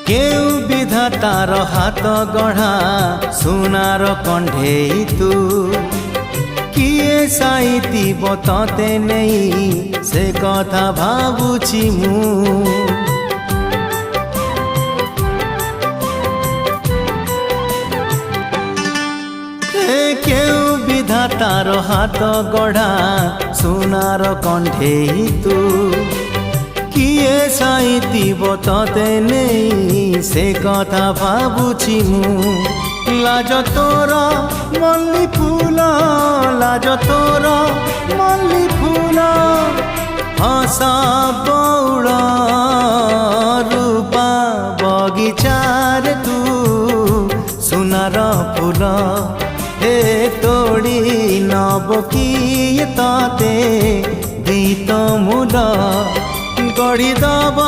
केउ विधातार हाथ गढ़ा सुनार कंढेई तू किए साइतिब तते नहीं से कथा भाबुछि मु केउ विधातार हाथ गढ़ा सुनार कंढेई तू किए साइतिब तते नहीं से कथा भाबुछि मु लाज तोर मल्ली फूल लाज तोर मल्ली फूल हसा बौड़ रूपा बगीचार तू सुनार फूल हे तोड़ी नब किए तते गीत मूल गढ़ी दब